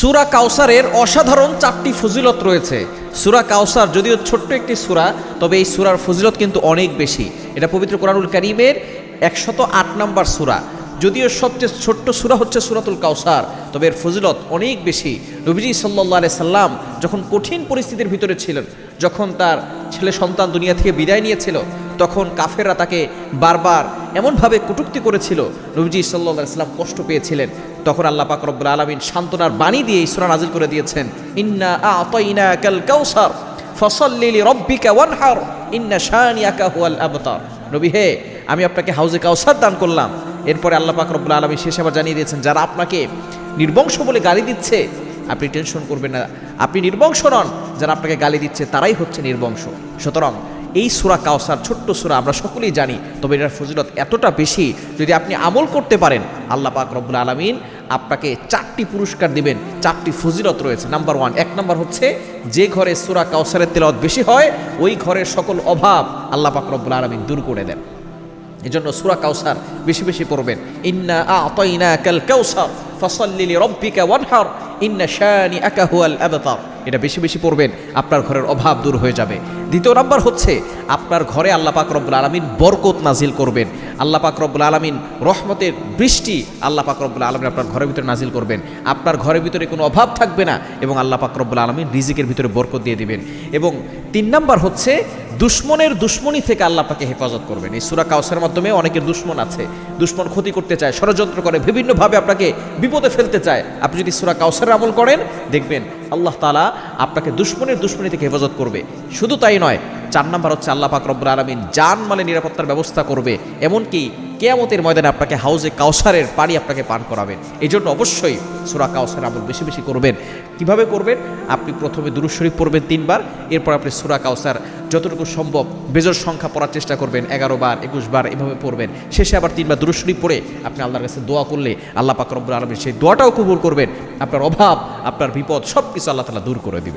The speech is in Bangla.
সূরা কাউসারের অসাধারণ 4টি ফজিলত রয়েছে। সূরা কাউসার যদিও ছোট্ট একটি সূরা, তবে এই সূরার ফজিলত কিন্তু অনেক বেশি। এটা পবিত্র কোরআনুল কারীমের 108 নম্বর সূরা। যদিও সবচেয়ে ছোট্ট সূরা হচ্ছে সূরাতুল কাউসার, তবে এর ফজিলত অনেক বেশি। নবীজি সাল্লাল্লাহু আলাইহি সাল্লাম যখন কঠিন পরিস্থিতির ভিতরে ছিলেন, যখন তার ছেলে সন্তান দুনিয়া থেকে বিদায় নিয়েছিল, তখন কাফেররা তাকে বারবার এমনভাবে কটূক্তি করেছিল, নবীজি সাল্লাল্লাহু আলাইহি সাল্লাম কষ্ট পেয়েছিলেন। তখন আল্লাহ পাক রব্বুল আলামিন সান্ত্বনার বাণী দিয়ে এই সূরা নাযিল করে দিয়েছেন, ইন্না আ'তাইনাকাল কাউসার ফাসাল্লি লিরাব্বিকা ওয়ানহার ইন্না শানিয়াকা হুয়াল আবতার। নবী হে, আমি আপনাকে হাউজে কাউসার দান করলাম। এরপরে আল্লাহ পাক রব্বুল আলামিন শেষে আবার জানিয়ে দিয়েছেন, যারা আপনাকে নির্বংশ বলে গালি দিচ্ছে আপনি টেনশন করবেন না, আপনি নির্বংশ নন, যারা আপনাকে গালি দিচ্ছে তারাই হচ্ছে নির্বংশ। সুতরাং এই সূরা কাউসার ছোট্ট সূরা, আমরা সকলেই জানি, তবে এটার ফজিলত এতটা বেশি, যদি আপনি আমল করতে পারেন আল্লাহ পাক রব্বুল আলামিন আপনাকে 4টি পুরস্কার দিবেন। 4টি ফজিলত রয়েছে। নাম্বার 1, 1 নম্বর হচ্ছে, যে ঘরে সূরা কাউসারের তেলাওয়াত বেশি হয় ওই ঘরের সকল অভাব আল্লাহ পাক রব্বুল আলামিন দূর করে দেন। এজন্য সূরা কাউসার বেশি বেশি পড়বেন। ইন্না আ'তাইনাকাল কাউসার ফাসাল্লি লিরাব্বিকা ওয়ানহার ইন্না শানিআকা হুয়াল আবতার। এটা বেশি বেশি পড়বেন, আপনার ঘরের অভাব দূর হয়ে যাবে। দ্বিতীয় নাম্বার হচ্ছে, আপনার ঘরে আল্লাহ পাক রব্বুল আলামিন বরকত নাজিল করবেন। আল্লাহ পাক রব্বুল আলামিন রহমতের বৃষ্টি আল্লাহ পাক রব্বুল আলামিন আপনার ঘরের ভিতরে নাজিল করবেন। আপনার ঘরের ভিতরে কোনো অভাব থাকবে না এবং আল্লাহ পাক রব্বুল আলামিন রিজিকের ভিতরে বরকত দিয়ে দিবেন। এবং 3 নাম্বার হচ্ছে, দুশ্মনের দুশ্মনী থেকে আল্লাহ পাকে হেফাজত করবেন। এই সূরা কাউসারের মাধ্যমে অনেকের দুশ্মন আছে, দুশ্মন ক্ষতি করতে চায়, ষড়যন্ত্র করে, বিভিন্নভাবে আপনাকে বিপদে ফেলতে চায়। আপনি যদি সূরা কাউসারের আমল করেন, দেখবেন আল্লাহ তাআলা আপনাকে দুশ্মনের দুশ্মনী থেকে হেফাজত করবে। শুধু তাই নয়, 4 নাম্বার হচ্ছে, আল্লাহ পাক রব্বুল আলামিন জানমালের নিরাপত্তার ব্যবস্থা করবে। এমনকি কিয়ামতের ময়দানে আপনাকে হাউজে কাউসারের পানি আপনাকে পান করাবেন। এই জন্য অবশ্যই সূরা কাউসার আমল বেশি বেশি করবেন। কিভাবে করবেন? আপনি প্রথমে দুরূদ শরীফ পড়বেন 3 বার, এরপর আপনি সূরা কাউসার যতটুকু সম্ভব বেজোড় সংখ্যা পড়ার চেষ্টা করবেন, 11 বার 21 বার এভাবে পড়বেন। শেষে আবার 3 বার দুরূদ শরীফ পড়ে আপনি আল্লাহর কাছে দোয়া করলে আল্লাহ পাক রব্বুল আলামিন সেই দোয়াটাও কবুল করবেন। আপনার অভাব, আপনার বিপদ সব কিছু আল্লাহ তাআলা দূর করে দিবেন।